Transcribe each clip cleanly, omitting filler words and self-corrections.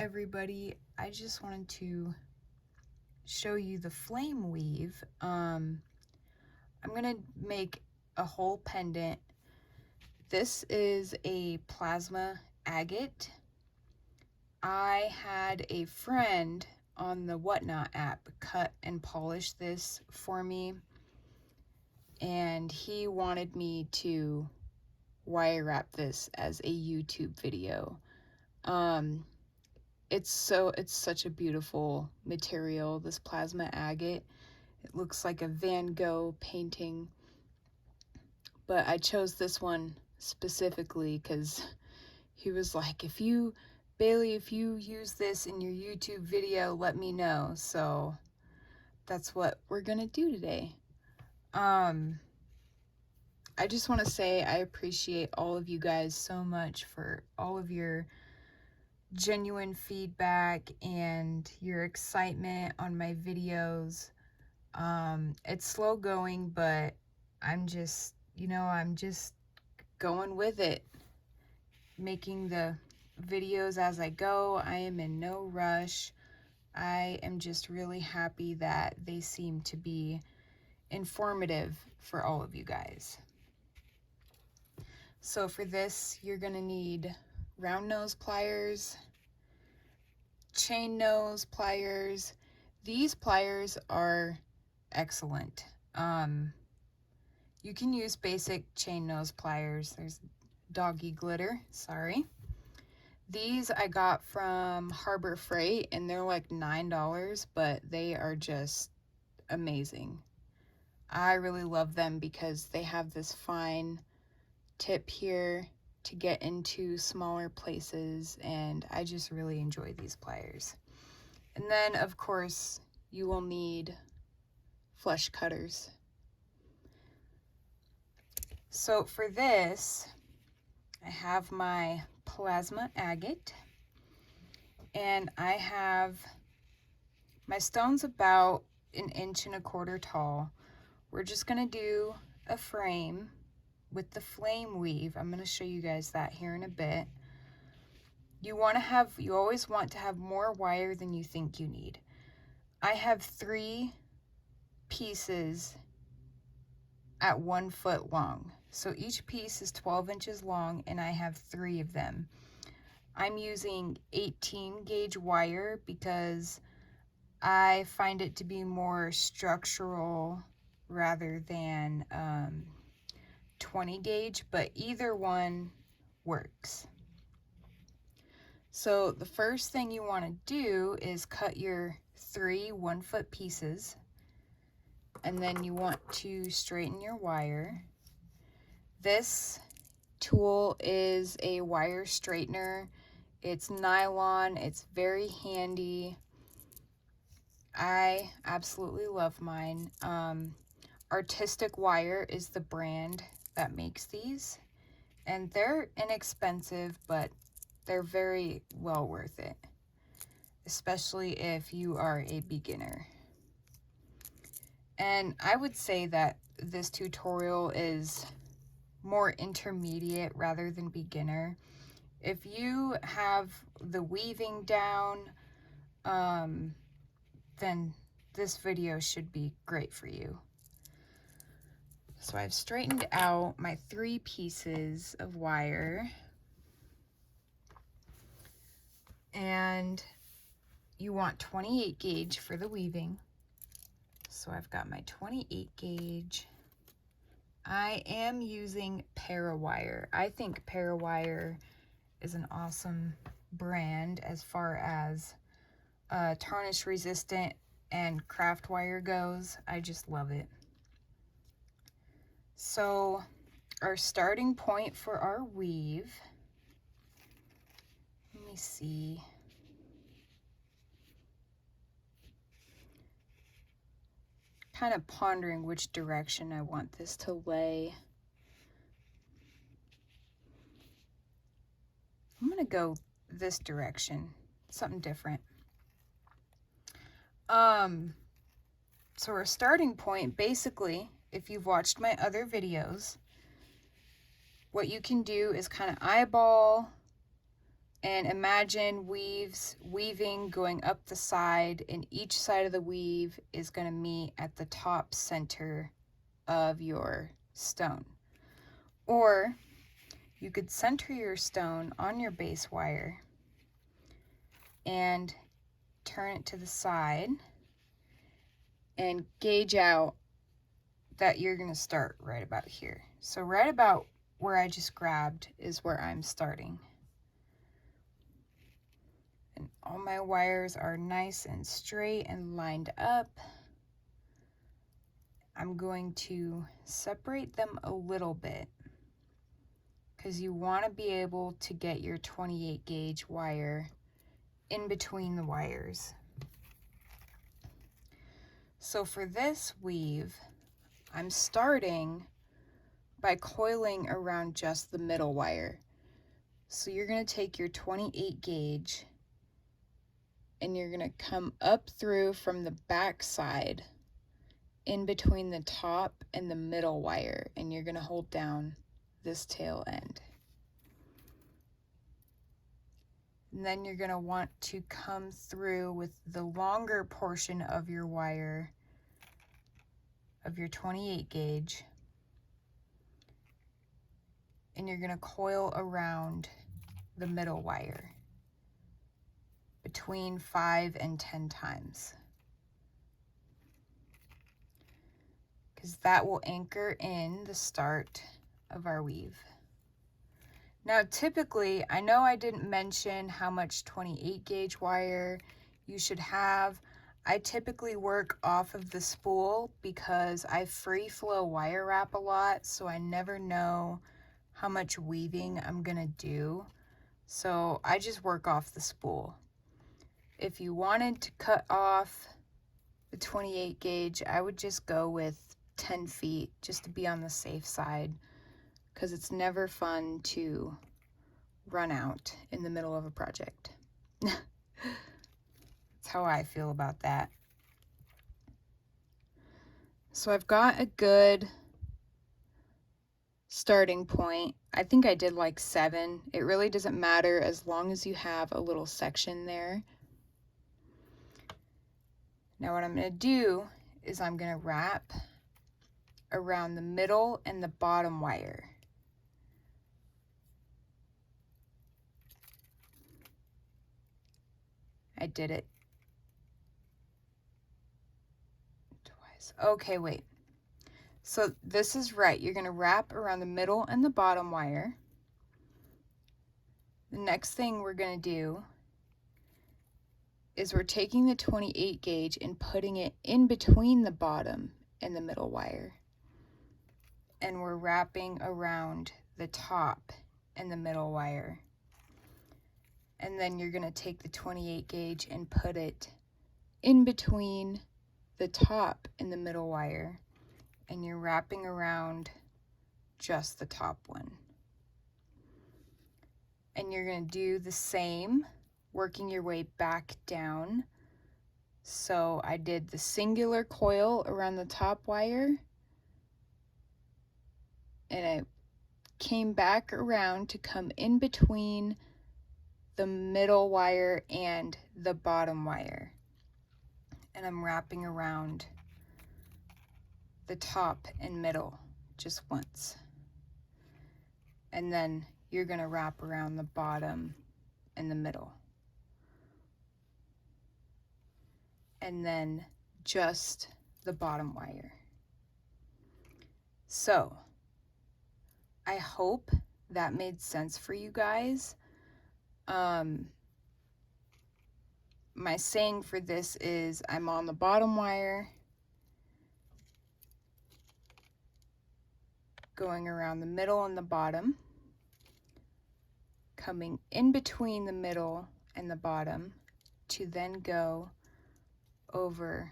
everybody, I just wanted to show you the flame weave. I'm gonna make a whole pendant. This is a plasma agate. I had a friend on the Whatnot app cut and polish this for me, and he wanted me to wire wrap this as a YouTube video. It's such a beautiful material, this plasma agate. It looks like a Van Gogh painting, but I chose this one specifically because he was like, Bailey, if you use this in your YouTube video, let me know. So that's what we're gonna do today. I just want to say I appreciate all of you guys so much for all of your genuine feedback and your excitement on my videos. It's slow going, but I'm just going with it, making the videos as I go. I am in no rush. I am just really happy that they seem to be informative for all of you guys. So for this, you're gonna need round nose pliers, chain nose pliers. These pliers are excellent. You can use basic chain nose pliers. There's doggy glitter, sorry. These I got from Harbor Freight and they're like $9, but they are just amazing. I really love them because they have this fine tip here to get into smaller places, and I just really enjoy these pliers. And then of course you will need flush cutters. So for this, I have my plasma agate, and I have my stone's about 1.25 inches tall. We're just gonna do a frame with the flame weave. I'm going to show you guys that here in a bit. You always want to have more wire than you think you need. I have 3 pieces at 1 foot long. So each piece is 12 inches long and I have 3 of them. I'm using 18 gauge wire because I find it to be more structural rather than 20 gauge, but either one works. So the first thing you want to do is cut your 3 1-foot pieces, and then you want to straighten your wire. This tool is a wire straightener. It's nylon, it's very handy. I absolutely love mine. Artistic Wire is the brand that makes these, and they're inexpensive, but they're very well worth it, especially if you are a beginner. And I would say that this tutorial is more intermediate rather than beginner. If you have the weaving down, then this video should be great for you. So I've straightened out my 3 pieces of wire, and you want 28 gauge for the weaving. So I've got my 28 gauge. I am using Parawire. I think Parawire is an awesome brand as far as tarnish resistant and craft wire goes. I just love it. So our starting point for our weave, let me see. Kind of pondering which direction I want this to lay. I'm gonna go this direction, something different. So our starting point, basically, if you've watched my other videos, what you can do is kind of eyeball And imagine weaving going up the side, and each side of the weave is going to meet at the top center of your stone. Or you could center your stone on your base wire and turn it to the side and gauge out that you're going to start right about here. So right about where I just grabbed is where I'm starting. And all my wires are nice and straight and lined up. I'm going to separate them a little bit because you want to be able to get your 28 gauge wire in between the wires. So for this weave, I'm starting by coiling around just the middle wire. So you're going to take your 28 gauge and you're going to come up through from the back side in between the top and the middle wire, and you're going to hold down this tail end. And then you're going to want to come through with the longer portion of your wire of your 28 gauge, and you're going to coil around the middle wire between 5 and 10 times, because that will anchor in the start of our weave. Now typically, I know I didn't mention how much 28 gauge wire you should have. I typically work off of the spool because I free flow wire wrap a lot, so I never know how much weaving I'm gonna do. So I just work off the spool. If you wanted to cut off the 28 gauge, I would just go with 10 feet just to be on the safe side, because it's never fun to run out in the middle of a project. That's how I feel about that. So I've got a good starting point. I think I did like 7. It really doesn't matter as long as you have a little section there. Now what I'm going to do is I'm going to wrap around the middle and the bottom wire. I did it twice. Okay, wait. So this is right. You're going to wrap around the middle and the bottom wire. The next thing we're going to do is we're taking the 28 gauge and putting it in between the bottom and the middle wire. And we're wrapping around the top and the middle wire. And then you're going to take the 28 gauge and put it in between the top and the middle wire. And you're wrapping around just the top one. And you're going to do the same, working your way back down. So I did the singular coil around the top wire, and I came back around to come in between the middle wire and the bottom wire. And I'm wrapping around the top and middle just once. And then you're going to wrap around the bottom and the middle. And then just the bottom wire. So I hope that made sense for you guys. My saying for this is I'm on the bottom wire, going around the middle and the bottom, coming in between the middle and the bottom to then go over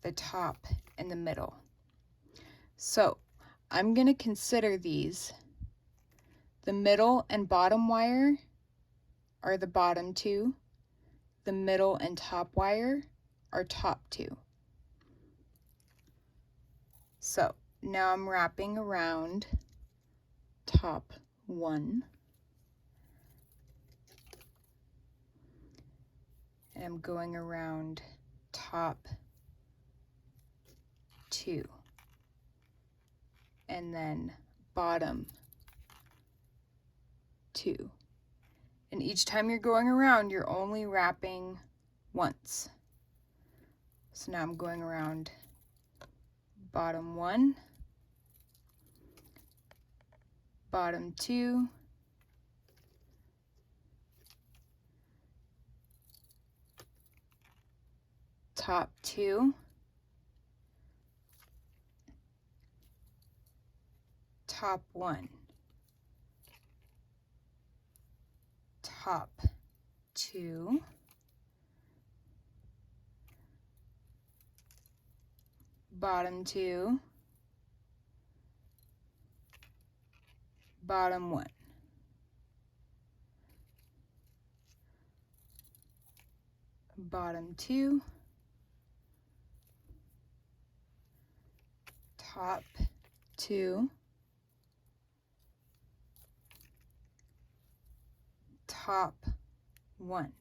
the top and the middle. So I'm going to consider these. The middle and bottom wire are the bottom two. The middle and top wire are top two. So now I'm wrapping around top one. and I'm going around top 2 and then bottom 2. And each time you're going around, you're only wrapping once. So now I'm going around bottom 1, bottom 2, top 2, top 1, top 2, bottom 2, bottom 1. Bottom 2, top 2, top 1,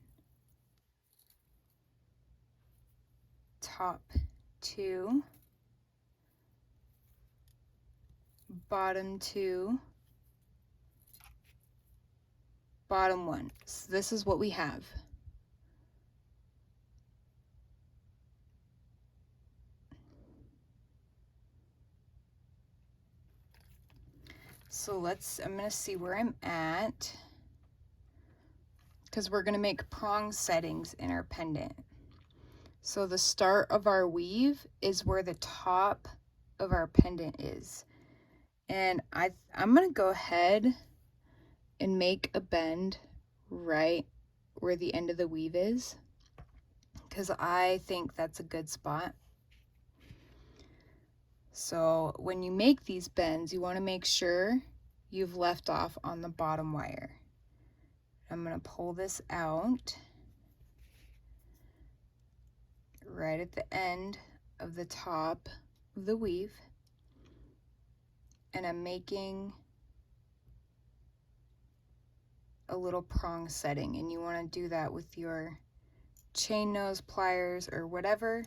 top 2, bottom 2, bottom 1. So this is what we have. So I'm gonna see where I'm at, because we're gonna make prong settings in our pendant. So the start of our weave is where the top of our pendant is. And I'm gonna go ahead and make a bend right where the end of the weave is, because I think that's a good spot. So when you make these bends, you want to make sure you've left off on the bottom wire. I'm going to pull this out right at the end of the top of the weave, and I'm making a little prong setting, and you want to do that with your chain nose pliers or whatever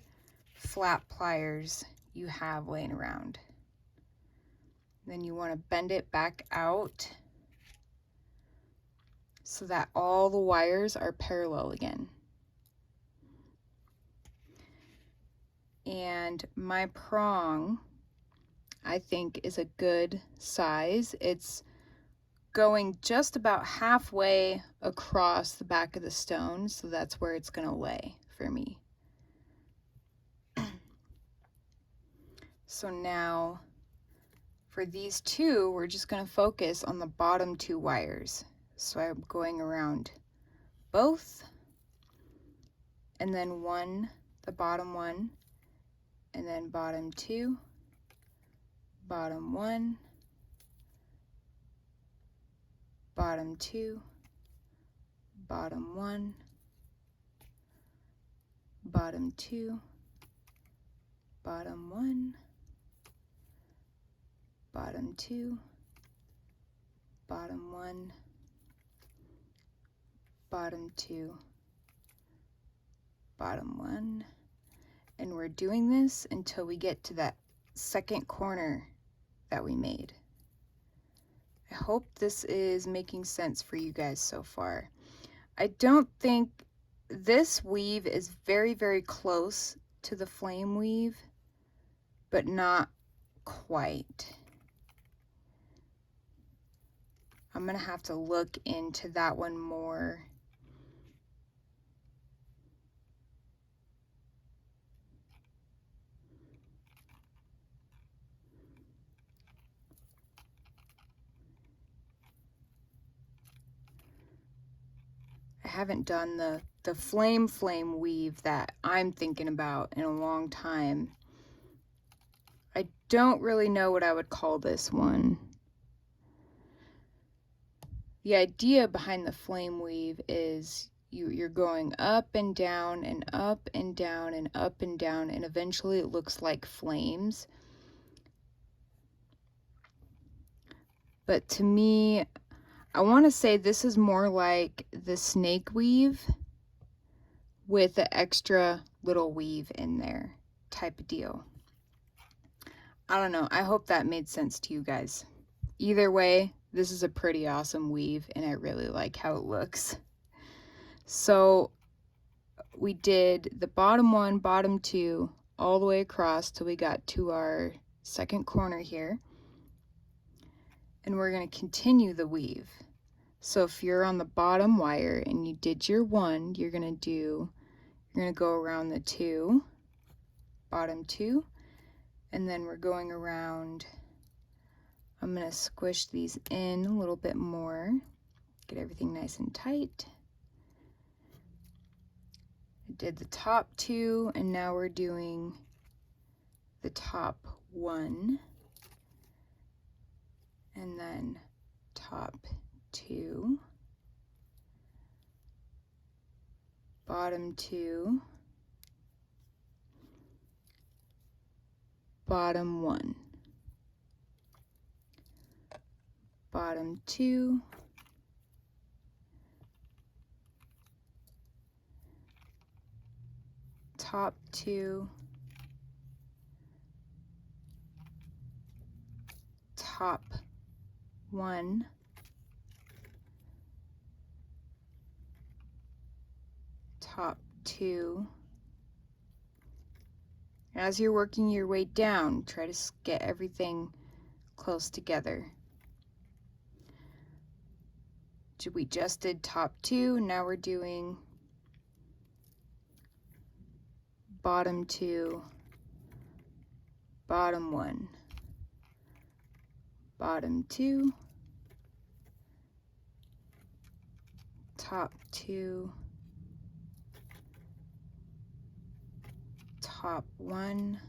flat pliers you have laying around. Then you want to bend it back out so that all the wires are parallel again. And my prong, I think, is a good size. It's going just about halfway across the back of the stone, so that's where it's going to lay for me. So now for these two, we're just going to focus on the bottom 2 wires. So I'm going around both, and then the bottom 1, and then bottom 2, bottom 1, bottom 2, bottom 1, bottom 2, bottom 1, bottom 2, bottom 1, bottom 2, bottom 1, and we're doing this until we get to that second corner that we made. I hope this is making sense for you guys so far. I don't think this weave is very, very close to the flame weave, but not quite. I'm gonna have to look into that one more. I haven't done the flame weave that I'm thinking about in a long time. I don't really know what I would call this one. The idea behind the flame weave is you're going up and down and up and down and up and down, and eventually it looks like flames. But to me, I want to say this is more like the snake weave, with an extra little weave in there type of deal. I don't know. I hope that made sense to you guys. Either way, this is a pretty awesome weave and I really like how it looks. So we did the bottom one, bottom two, all the way across till we got to our second corner here. And we're going to continue the weave. So if you're on the bottom wire and you did your one, you're going to go around the two, bottom two, and then we're going around. I'm going to squish these in a little bit more, get everything nice and tight. I did the top two, and now we're doing the top one, and then top two, bottom two, bottom one, bottom two, top two, top one, top two. As you're working your way down, try to get everything close together. We just did top two, now we're doing bottom two, bottom one, bottom two, top two, top one,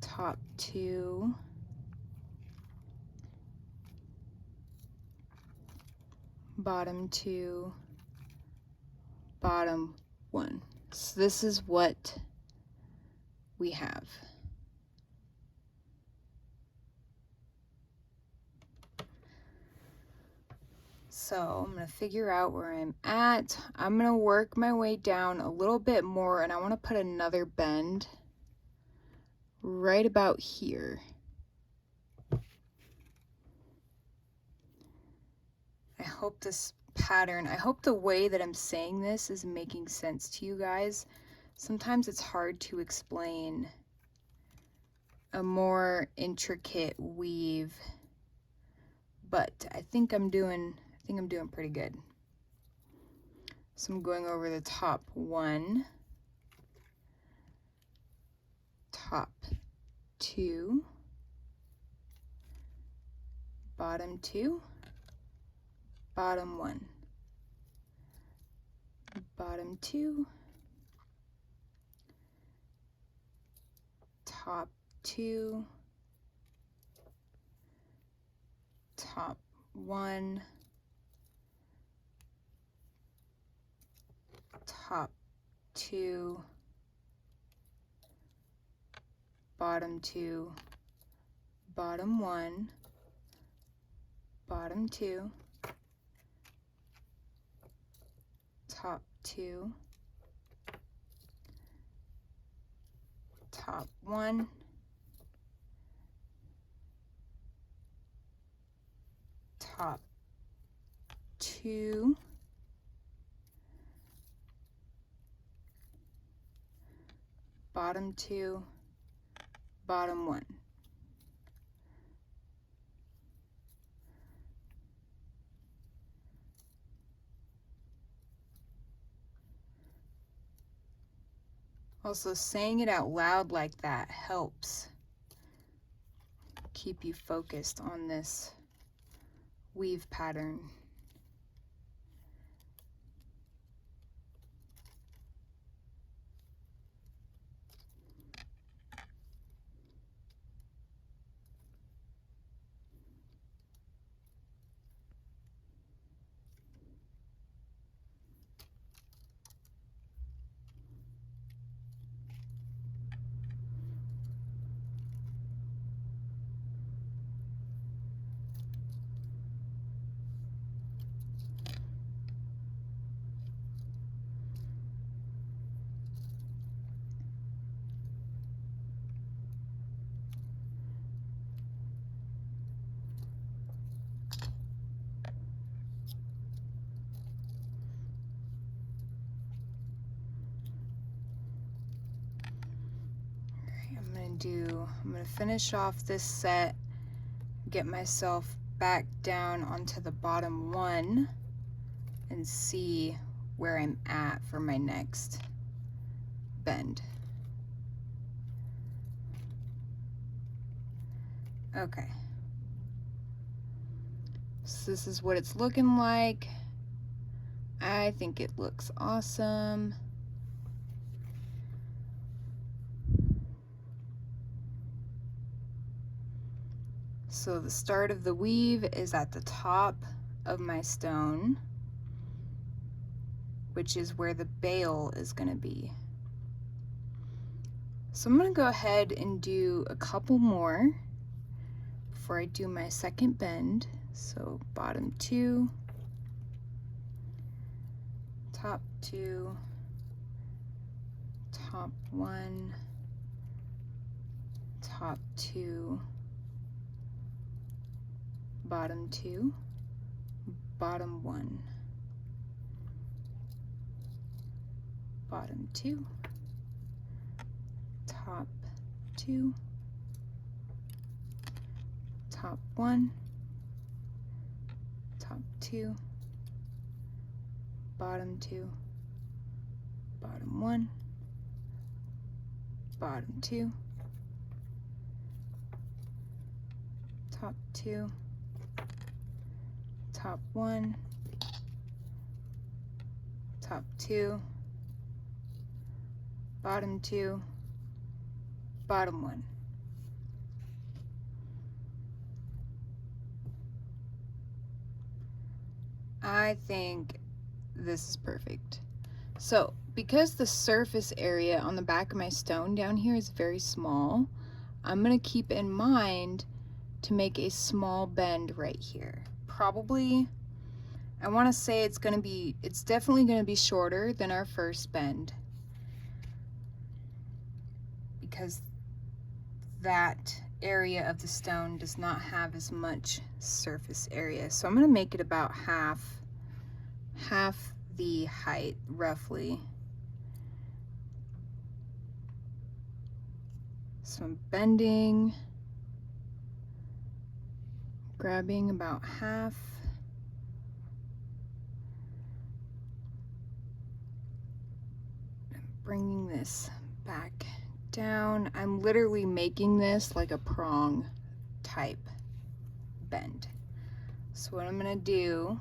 top two, bottom two, bottom one. So this is what we have. So I'm going to figure out where I'm at. I'm going to work my way down a little bit more, and I want to put another bend right about here. I hope this pattern, I hope the way that I'm saying this is making sense to you guys. Sometimes it's hard to explain a more intricate weave, but I think I'm doing pretty good. So I'm going over the top one, top two, bottom two, bottom one, bottom two, top two, top one, top two, bottom two, bottom one, bottom two, top two, top one, top two, bottom two, bottom one. Also, saying it out loud like that helps keep you focused on this weave pattern. I'm gonna finish off this set, get myself back down onto the bottom one, and see where I'm at for my next bend. Okay. So this is what it's looking like. I think it looks awesome. So the start of the weave is at the top of my stone, which is where the bail is going to be. So I'm going to go ahead and do a couple more before I do my second bend. So bottom 2, top 2, top 1, top 2, bottom 2, bottom 1, bottom 2, top 2, top 1, top 2, bottom 2, bottom 1, bottom 2, top 2, top 1, top 2, bottom 2, bottom 1. I think this is perfect. So because the surface area on the back of my stone down here is very small, I'm going to keep in mind to make a small bend right here. Probably, I want to say it's definitely going to be shorter than our first bend, because that area of the stone does not have as much surface area. So I'm going to make it about half the height, roughly. So I'm bending, grabbing about half, and bringing this back down. I'm literally making this like a prong type bend. So what I'm gonna do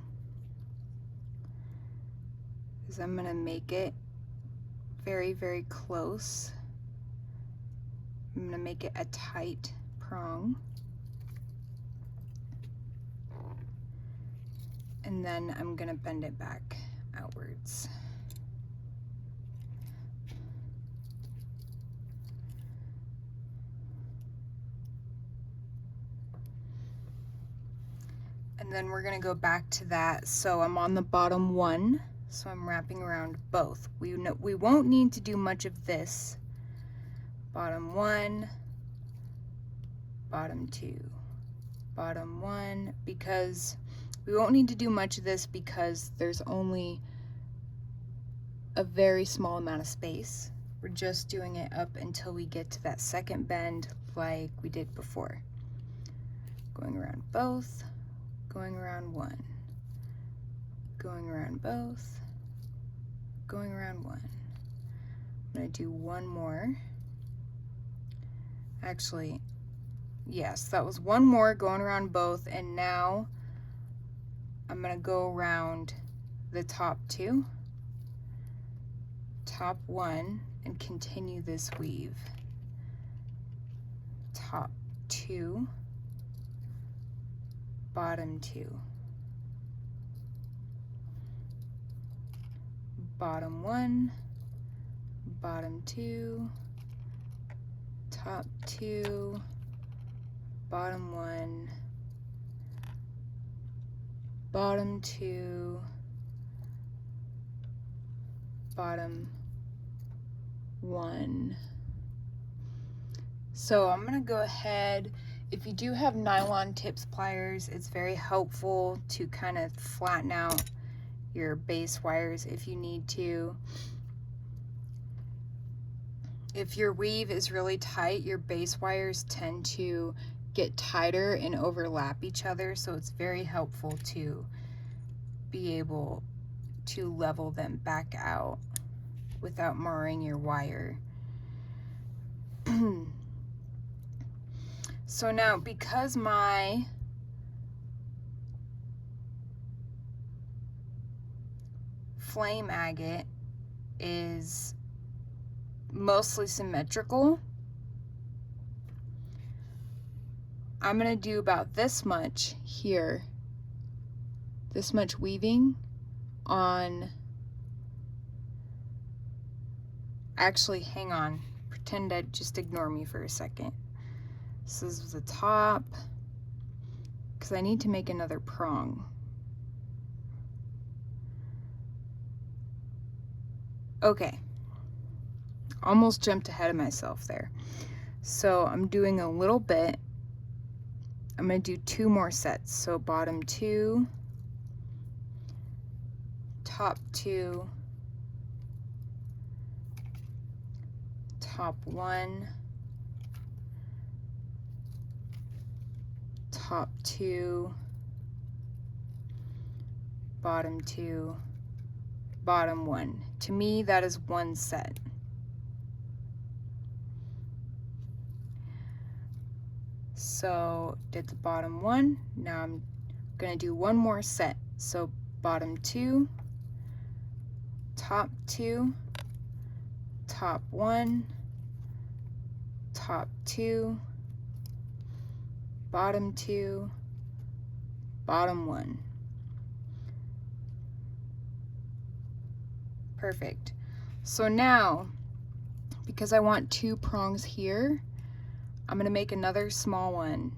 is I'm gonna make it very, very close. I'm gonna make it a tight prong. And then I'm gonna bend it back outwards. And then we're gonna go back to that. So I'm on the bottom one, so I'm wrapping around both. We won't need to do much of this. Bottom 1, bottom 2, bottom 1, because we won't need to do much of this because there's only a very small amount of space. We're just doing it up until we get to that second bend like we did before. Going around both, going around one, going around both, going around one. I'm gonna do one more. Actually, yes, that was one more going around both, and now I'm gonna go around the top 2, top 1, and continue this weave. Top 2, bottom 2, bottom 1, bottom 2, top 2, bottom 1, bottom 2, bottom 1. So I'm gonna go ahead, if you do have nylon tips pliers, it's very helpful to kind of flatten out your base wires if you need to. if your weave is really tight, your base wires tend to get tighter and overlap each other, so it's very helpful to be able to level them back out without marring your wire. So now, because my flame agate is mostly symmetrical, I'm going to do about this much here, this much weaving on, actually hang on, pretend to just ignore me for a second. This is the top, because I need to make another prong. Okay, almost jumped ahead of myself there. So I'm doing a little bit. I'm going to do 2 more sets. So bottom 2, top 2, top 1, top 2, bottom 2, bottom 1. To me, that is 1 set. So did the bottom 1. Now I'm going to do 1 more set. So bottom 2, top 2, top 1, top 2, bottom 2, bottom 1. Perfect. So now, because I want 2 prongs here, I'm going to make another small one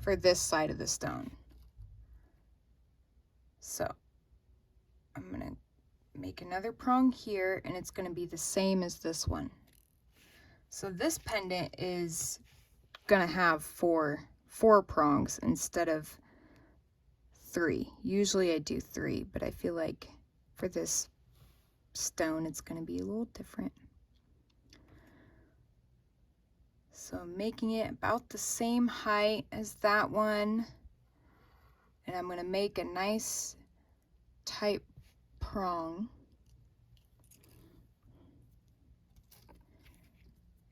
for this side of the stone. So I'm going to make another prong here, and it's going to be the same as this one. So this pendant is going to have four prongs instead of 3. Usually I do 3, but I feel like for this stone it's going to be a little different. So I'm making it about the same height as that one, and I'm going to make a nice tight prong.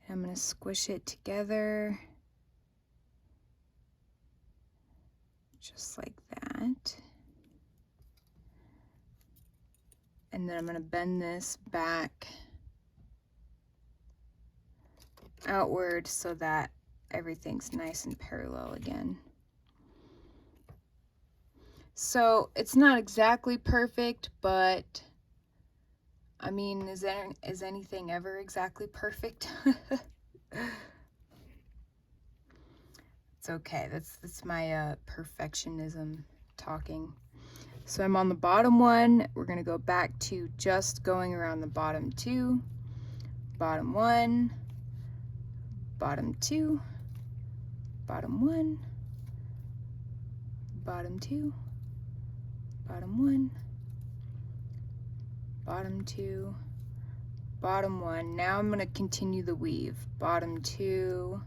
I'm going to squish it together just like that. And then I'm going to bend this back outward so that everything's nice and parallel again. So it's not exactly perfect, but I mean, is anything ever exactly perfect? It's okay. That's my perfectionism talking. So I'm on the bottom one. We're going to go back to just going around the bottom 2, bottom 1, bottom 2, bottom 1, bottom 2, bottom 1, bottom 2, bottom 1. Now I'm going to continue the weave. Bottom 2,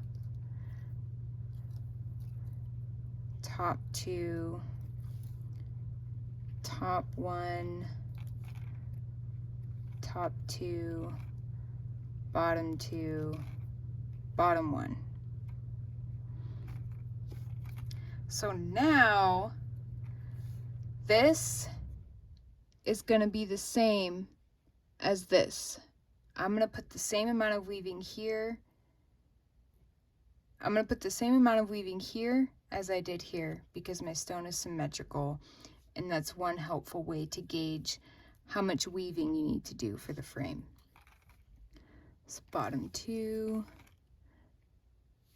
top 2, top 1, top 2, bottom 2, bottom 1. So now this is going to be the same as this. I'm going to put the same amount of weaving here. I'm going to put the same amount of weaving here as I did here because my stone is symmetrical, and that's one helpful way to gauge how much weaving you need to do for the frame. So bottom 2,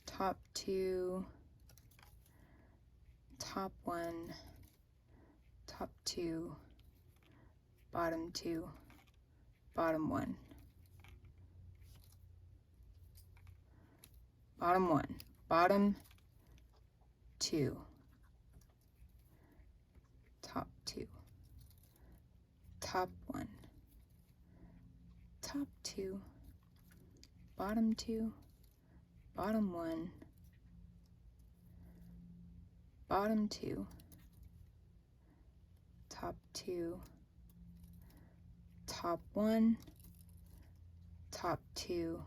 top 2, top 1, top 2, bottom 2, bottom 1. Bottom 1, bottom 2, top 2, top 1, top 2, bottom 2, bottom 1, bottom 2, top 2, top 1, top 2,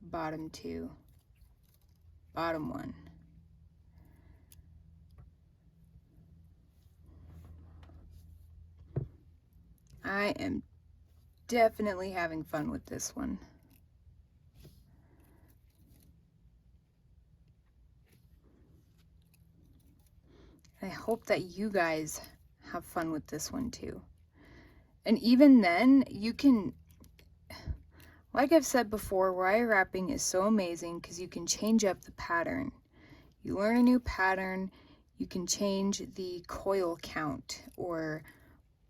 bottom 2, bottom 1. I am definitely having fun with this one. I hope that you guys have fun with this one too. And even then, you can, like I've said before, wire wrapping is so amazing because you can change up the pattern. You learn a new pattern, you can change the coil count or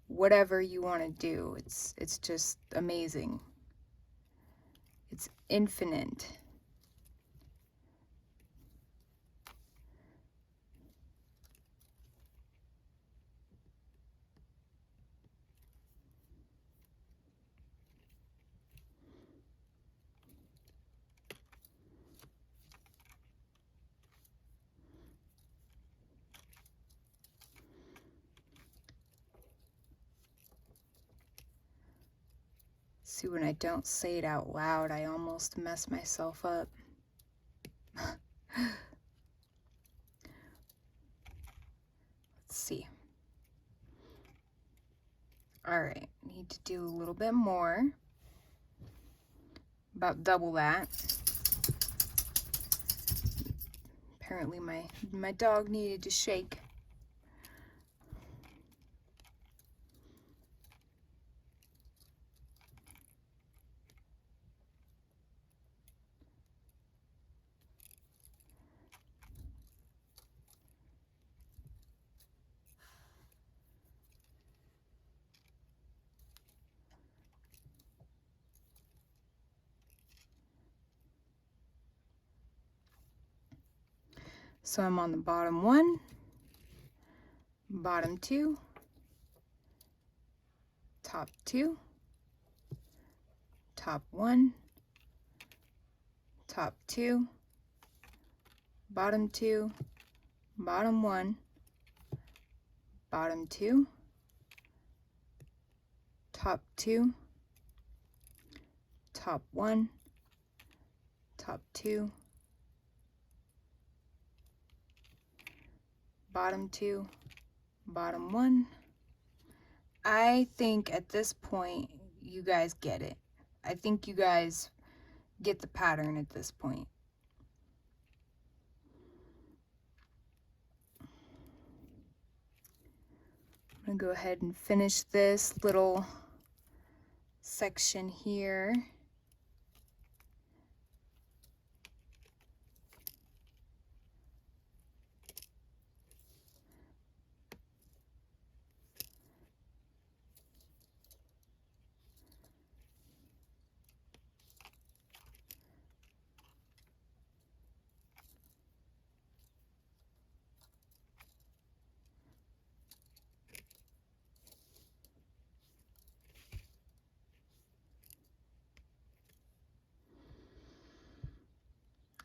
whatever you want to do. It's just amazing. It's infinite. See, when I don't say it out loud, I almost mess myself up. Let's see. All right, need to do a little bit more. About double that. Apparently my dog needed to shake. So I'm on the bottom 1, bottom 2, top 2, top 1, top 2, bottom 2, bottom 1, bottom 2, top 2, top 1, top 2, bottom 2, bottom 1. I think at this point you guys get it. I think you guys get the pattern at this point. I'm gonna go ahead and finish this little section here.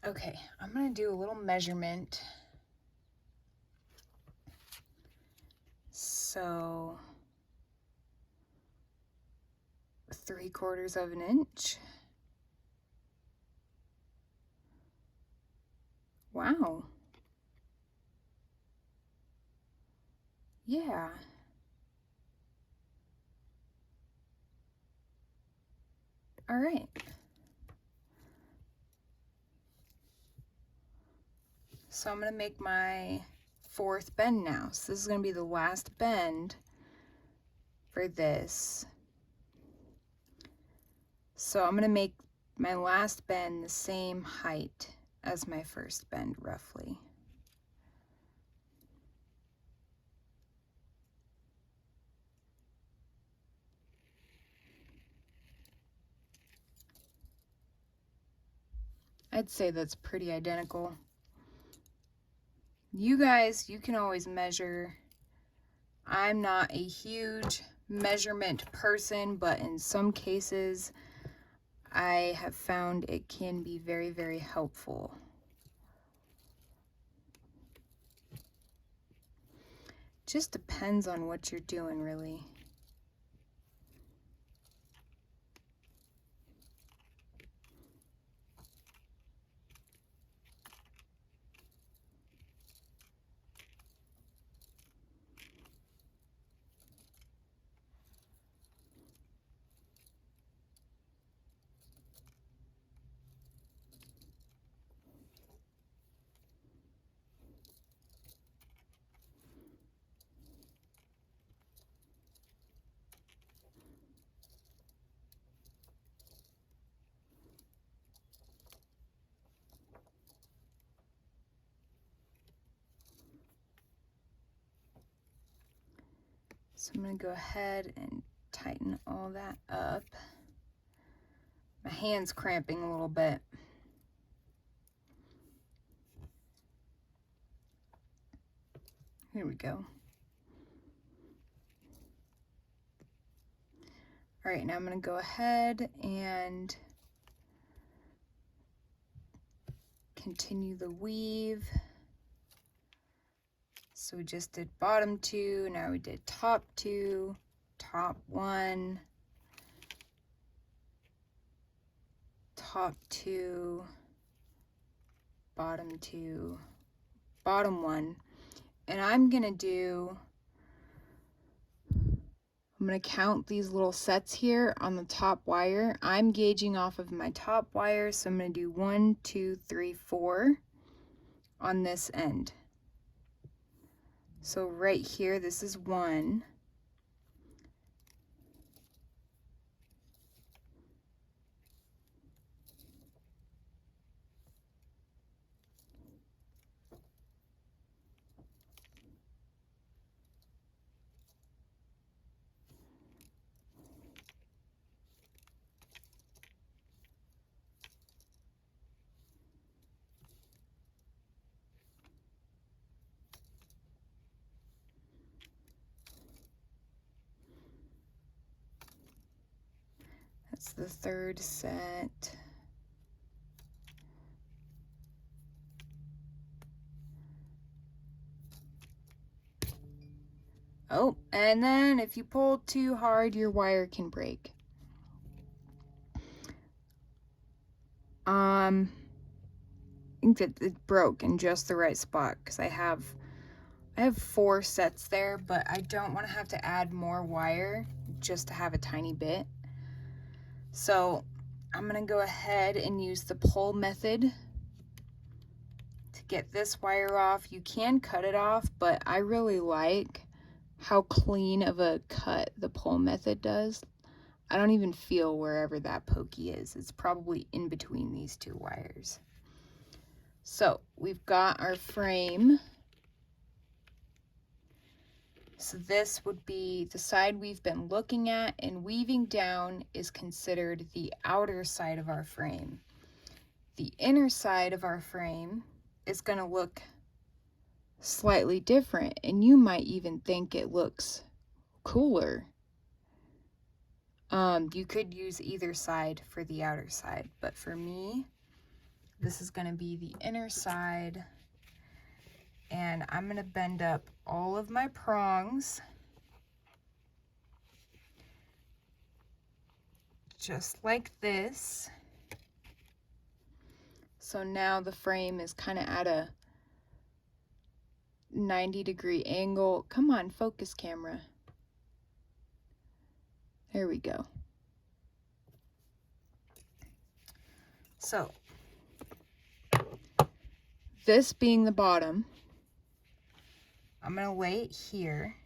Okay, I'm gonna do a little measurement. So 3/4 of an inch. Wow. Yeah. All right. So I'm gonna make my 4th bend now. So this is gonna be the last bend for this. So I'm gonna make my last bend the same height as my first bend, roughly. I'd say that's pretty identical. You guys, you can always measure. I'm not a huge measurement person, but in some cases I have found it can be very, very helpful. Just depends on what you're doing, really. So I'm going to go ahead and tighten all that up. My hand's cramping a little bit. Here we go. All right, now I'm going to go ahead and continue the weave. So we just did bottom 2, now we did top 2, top 1, top 2, bottom 2, bottom 1. And I'm going to count these little sets here on the top wire. I'm gauging off of my top wire, so I'm going to do 1, 2, 3, 4 on this end. So right here, this is 1. That's the third set. Oh, and then if you pull too hard, your wire can break. I think that it broke in just the right spot because I have 4 sets there, but I don't want to have to add more wire just to have a tiny bit. So I'm going to go ahead and use the pull method to get this wire off. You can cut it off, but I really like how clean of a cut the pull method does. I don't even feel wherever that pokey is. It's probably in between these 2 wires. So we've got our frame. So this would be the side we've been looking at, and weaving down is considered the outer side of our frame. The inner side of our frame is going to look slightly different, and you might even think it looks cooler. You could use either side for the outer side, but for me, this is going to be the inner side, and I'm going to bend up all of my prongs just like this. So now the frame is kind of at a 90-degree angle. Come on, focus camera. There we go. So this being the bottom, I'm going to lay it here.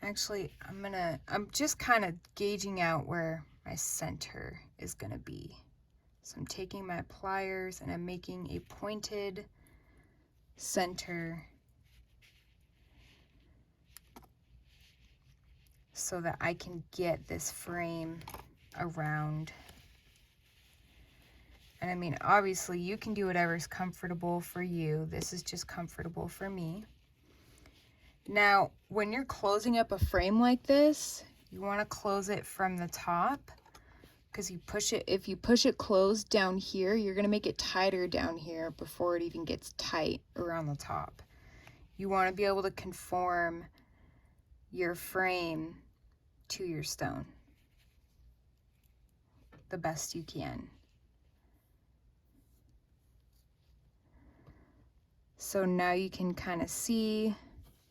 Actually, I'm just kind of gauging out where my center is going to be. So I'm taking my pliers and I'm making a pointed center so that I can get this frame around. And I mean, obviously you can do whatever's comfortable for you. This is just comfortable for me. Now, when you're closing up a frame like this, you want to close it from the top, because if you push it closed down here, you're going to make it tighter down here before it even gets tight around the top. You want to be able to conform your frame to your stone the best you can. So now you can kind of see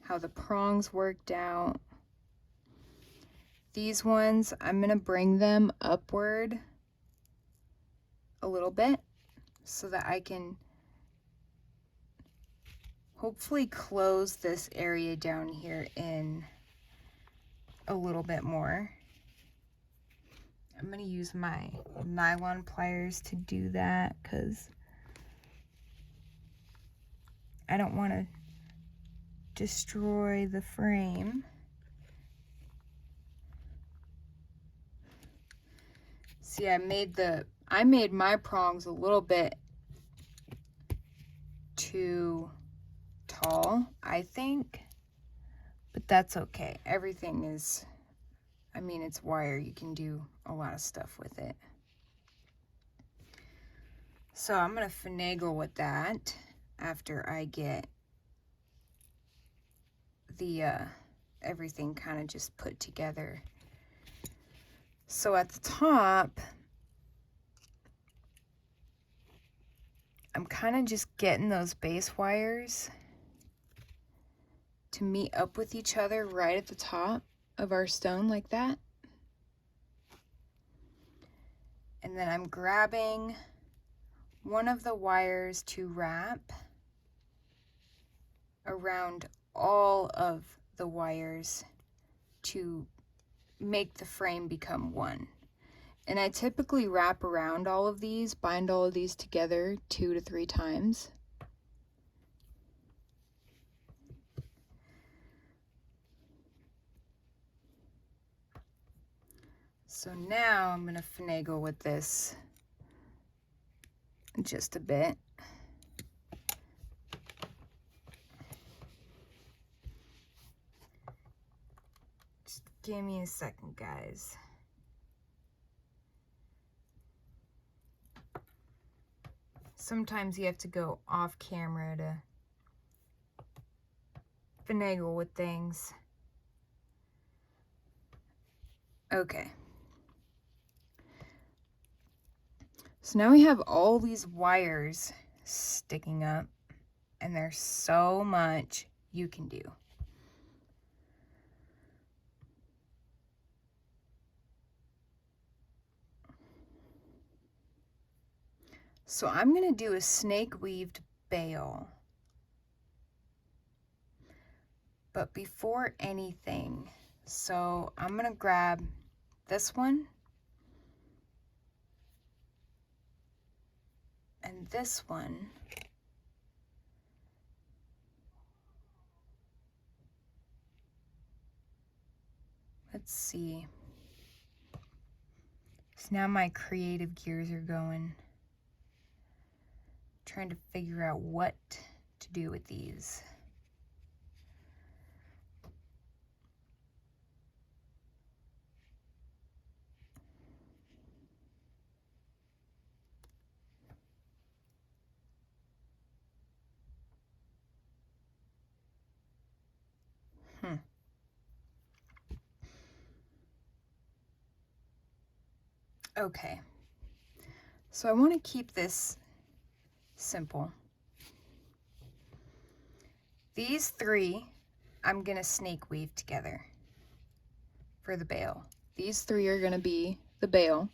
how the prongs worked out. These ones, I'm going to bring them upward a little bit so that I can hopefully close this area down here in a little bit more. I'm going to use my nylon pliers to do that because I don't want to destroy the frame. See, I made my prongs a little bit too tall, I think, but that's okay. Everything is, I mean, it's wire. You can do a lot of stuff with it. So I'm going to finagle with that after I get the everything kind of just put together. So at the top, I'm kind of just getting those base wires to meet up with each other right at the top of our stone like that. And then I'm grabbing one of the wires to wrap around all of the wires to make the frame become one. And I typically wrap around all of these, bind all of these together 2 to 3 times. So now I'm going to finagle with this just a bit. Just give me a second, guys. Sometimes you have to go off camera to finagle with things. Okay. So now we have all these wires sticking up, and there's so much you can do. So I'm going to do a snake weaved bail. But before anything, so I'm going to grab this one and this one. Let's see. So now my creative gears are going. Trying to figure out what to do with these. Okay, so I want to keep this simple. These 3 I'm going to snake weave together for the bail. These 3 are going to be the bail.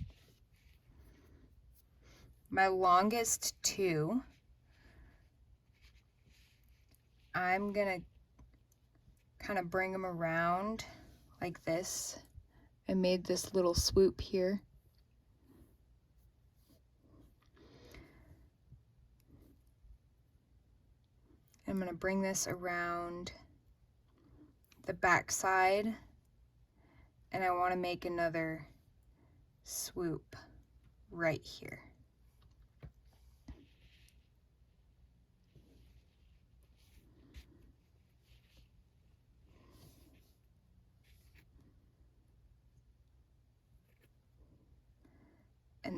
My longest 2, I'm going to kind of bring them around like this. I made this little swoop here. I'm going to bring this around the back side, and I want to make another swoop right here.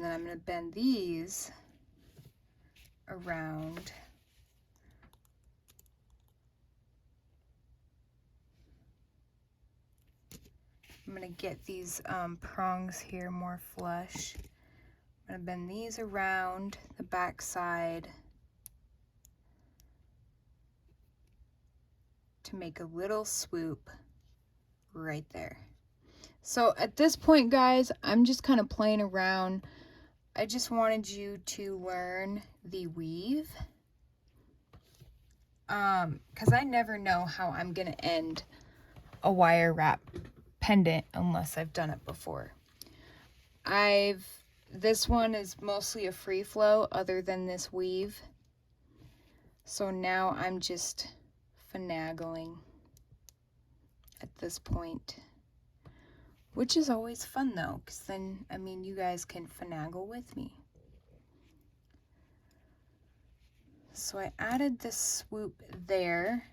And then I'm going to bend these around. I'm going to get these prongs here more flush. I'm going to bend these around the back side to make a little swoop right there. So at this point, guys, I'm just kind of playing around. I just wanted you to learn the weave, because I never know how I'm gonna end a wire wrap pendant unless I've done it before. This one is mostly a free flow other than this weave. So now I'm just finagling at this point, which is always fun though, because then, I mean, you guys can finagle with me. So I added this swoop there,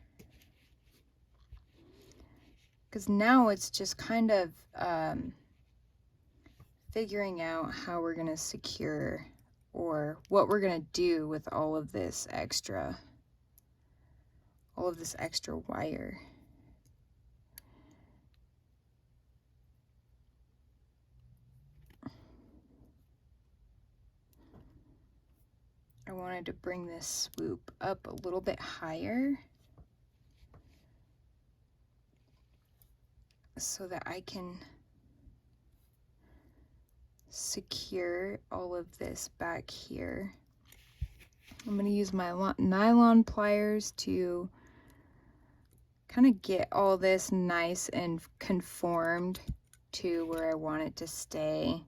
because now it's just kind of figuring out how we're gonna secure, or what we're gonna do with all of this extra wire. I wanted to bring this swoop up a little bit higher so that I can secure all of this back here. I'm going to use my nylon pliers to kind of get all this nice and conformed to where I want it to stay.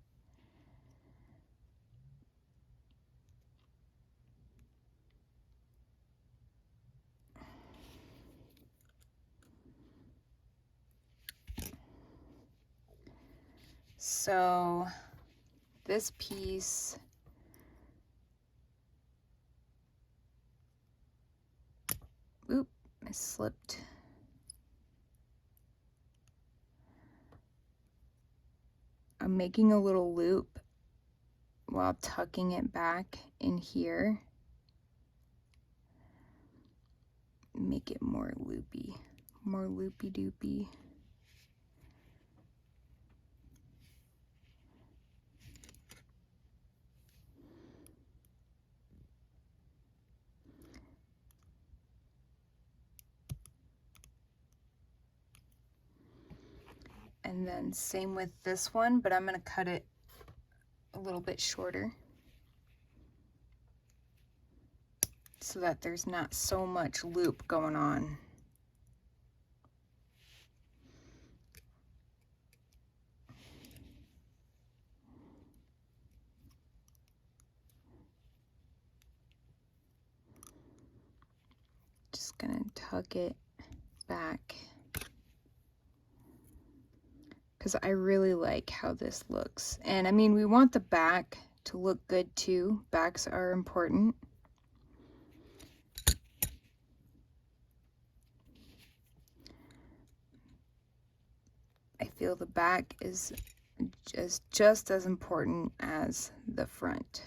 So this piece, oop, I slipped. I'm making a little loop while tucking it back in here. Make it more loopy, more loopy-doopy. And then same with this one, but I'm going to cut it a little bit shorter so that there's not so much loop going on. Just going to tuck it back, because I really like how this looks. And I mean, we want the back to look good too. Backs are important. I feel the back is just as important as the front.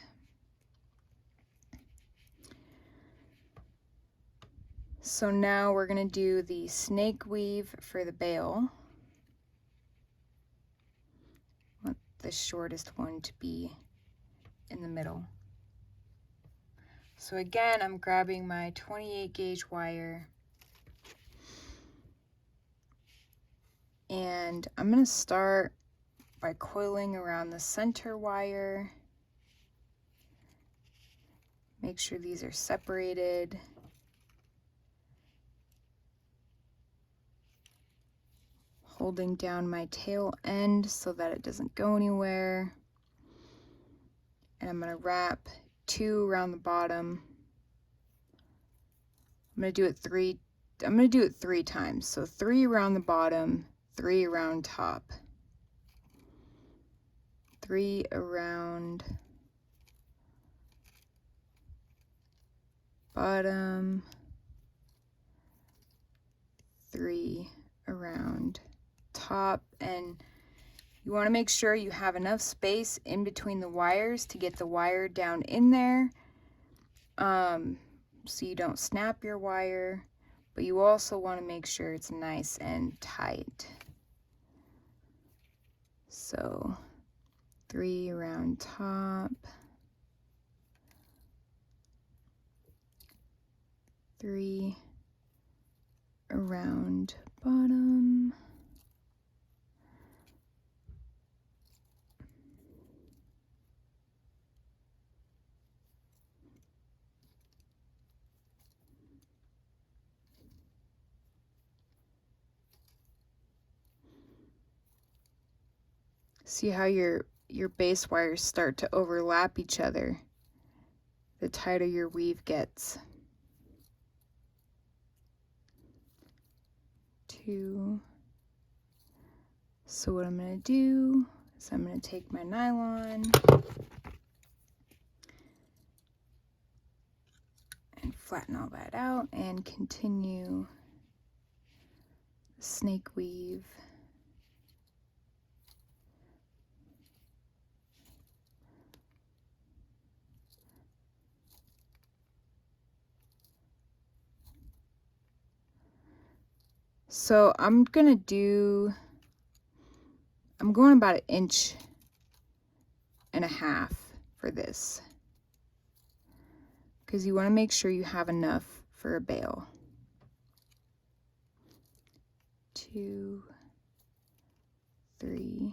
So now we're going to do the snake weave for the bail. I want the shortest one to be in the middle. So again, I'm grabbing my 28 gauge wire, and I'm going to start by coiling around the center wire. Make sure these are separated. Holding down my tail end so that it doesn't go anywhere. And I'm going to wrap 2 around the bottom. I'm going to do it 3 times. So 3 around the bottom, 3 around top. 3 around bottom, 3 around top. And You want to make sure you have enough space in between the wires to get the wire down in there, so you don't snap your wire, but you also want to make sure it's nice and tight. So 3 around top, 3 around bottom, see how your base wires start to overlap each other the tighter your weave gets. 2. So what I'm going to do is I'm going to take my nylon and flatten all that out and continue the snake weave. So I'm going about 1.5 inches for this, because you want to make sure you have enough for a bale. 2, 3,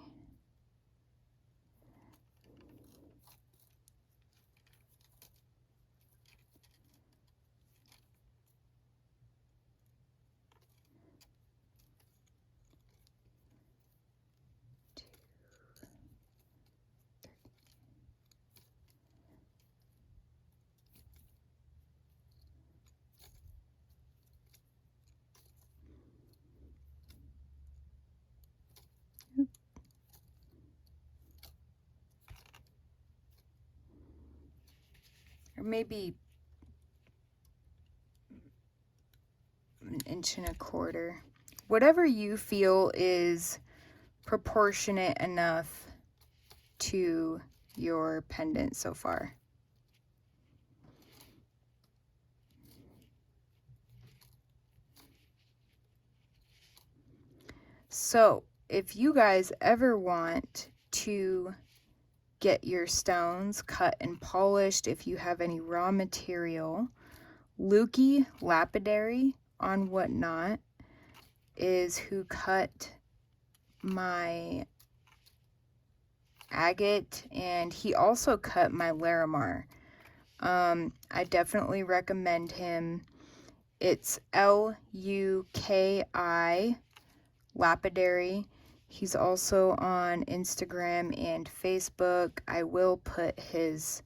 2, 3. Or maybe 1.25 inches. Whatever you feel is proportionate enough to your pendant so far. So if you guys ever want to get your stones cut and polished, if you have any raw material, Lukey Lapidary on Whatnot is who cut my agate, and he also cut my Larimar. I definitely recommend him. It's Luki Lapidary. He's also on Instagram and Facebook. I will put his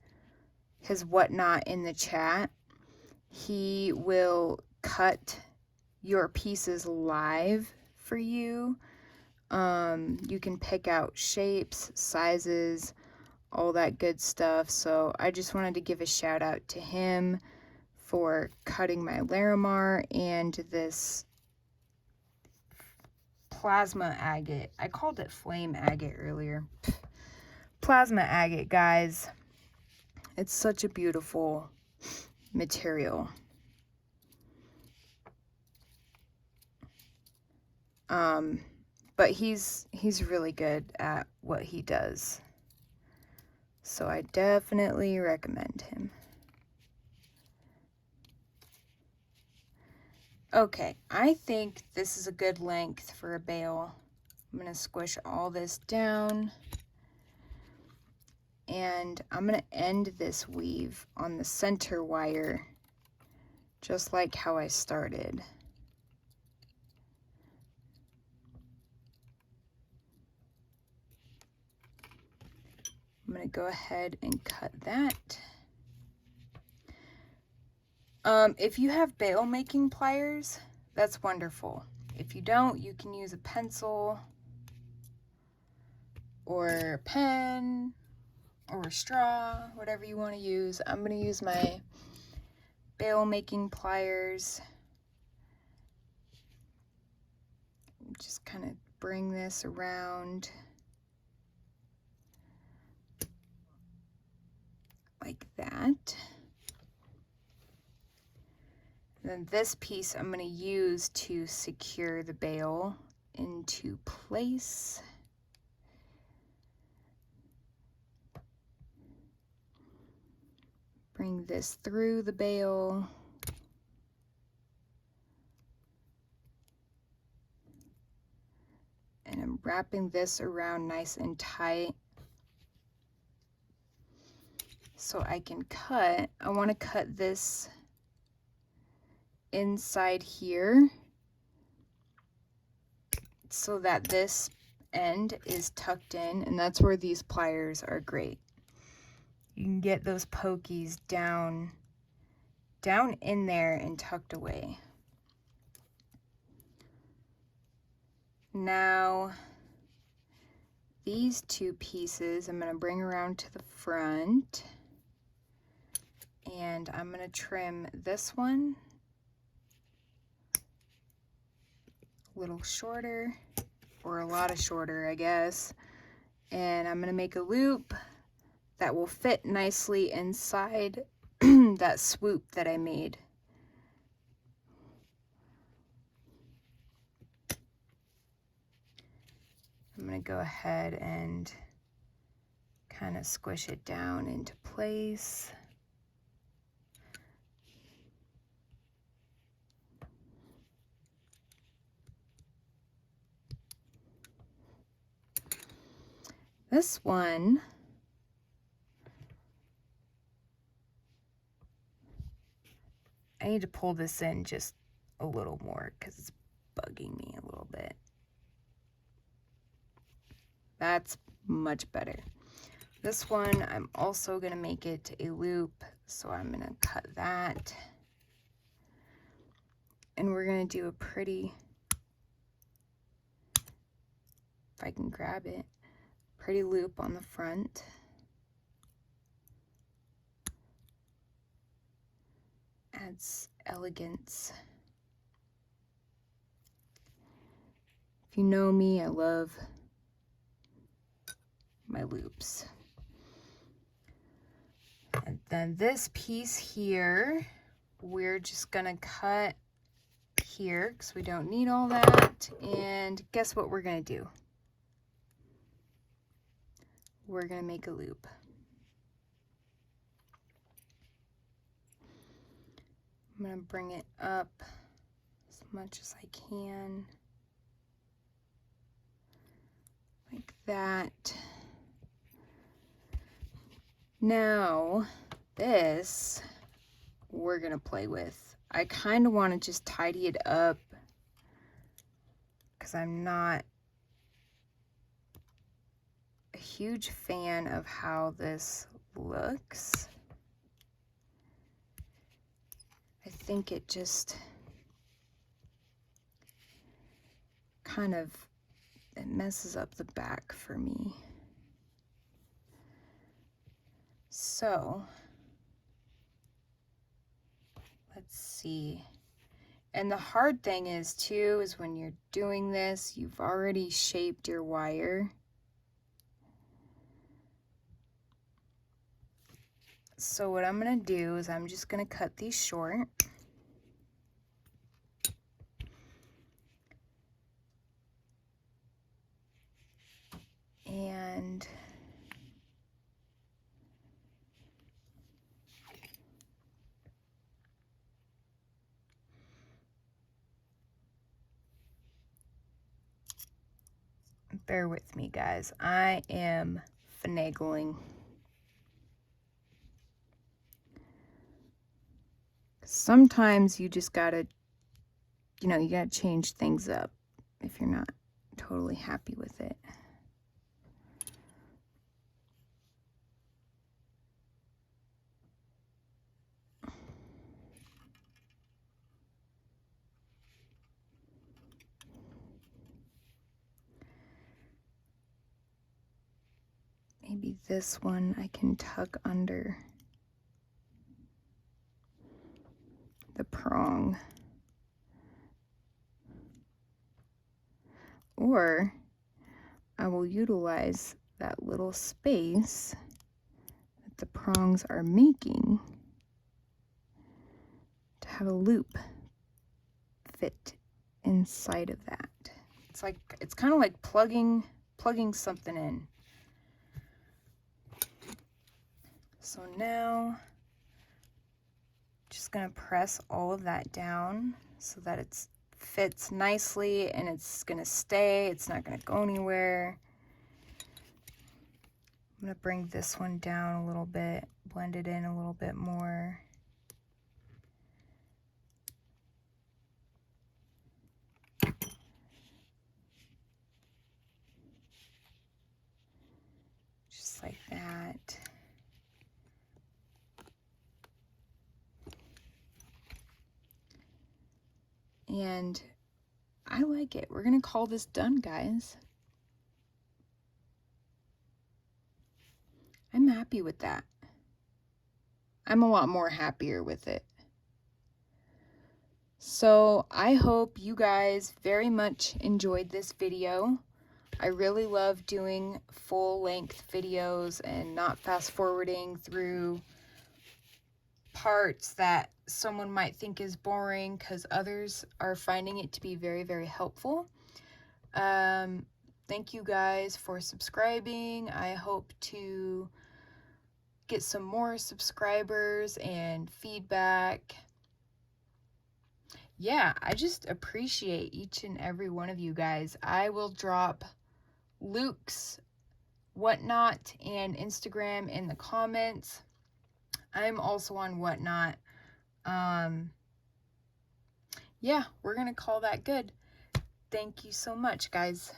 Whatnot in the chat. He will cut your pieces live for you. You can pick out shapes, sizes, all that good stuff. So I just wanted to give a shout out to him for cutting my Larimar and this plasma agate. I called it flame agate earlier. Plasma agate, guys. It's such a beautiful material. But he's really good at what he does. So I definitely recommend him. Okay, I think this is a good length for a bale. I'm going to squish all this down. And I'm going to end this weave on the center wire, just like how I started. I'm going to go ahead and cut that. If you have bale making pliers, that's wonderful. If you don't, you can use a pencil or a pen or a straw, whatever you want to use. I'm going to use my bale making pliers. Just kind of bring this around like that. Then this piece I'm going to use to secure the bail into place. Bring this through the bail. And I'm wrapping this around nice and tight so I can cut. I want to cut this inside here so that this end is tucked in, and that's where these pliers are great. You can get those pokies down in there and tucked away. Now these two pieces I'm going to bring around to the front, and I'm going to trim this one a little shorter, or a lot shorter, I guess, and I'm going to make a loop that will fit nicely inside that swoop that I made. I'm going to go ahead and kind of squish it down into place. This one, I need to pull this in just a little more because it's bugging me a little bit. That's much better. This one, I'm also going to make it a loop, so I'm going to cut that. And we're going to do a pretty, if I can grab it, pretty loop on the front. Adds elegance. If you know me, I love my loops. And then this piece here, we're just gonna cut here because we don't need all that. And guess what we're gonna do? We're gonna make a loop. I'm gonna bring it up as much as I can, like that. Now, this we're gonna play with. I kind of want to just tidy it up because I'm not a huge fan of how this looks. I think it just kind of, it messes up the back for me. So let's see. And the hard thing is too, is when you're doing this, you've already shaped your wire. So what I'm gonna do is I'm just gonna cut these short. And bear with me, guys. I am finagling. Sometimes you just gotta, you know, you gotta change things up if you're not totally happy with it. Maybe this one I can tuck under the prong. Or I will utilize that little space the prongs are making to have a loop fit inside of that. It's kind of like plugging something in. So now just gonna press all of that down so that it fits nicely and it's gonna stay. It's not gonna go anywhere. I'm gonna bring this one down a little bit, blend it in a little bit more. Just like that. And I like it. We're gonna call this done, guys. I'm happy with that. I'm a lot more happier with it. So I hope you guys very much enjoyed this video. I really love doing full-length videos and not fast forwarding through parts that someone might think is boring, because others are finding it to be very, very helpful. Thank you guys for subscribing. I hope to get some more subscribers and feedback. Yeah, I just appreciate each and every one of you guys. I will drop Luke's Whatnot and Instagram in the comments. I'm also on Whatnot. Yeah, we're gonna call that good. Thank you so much, guys.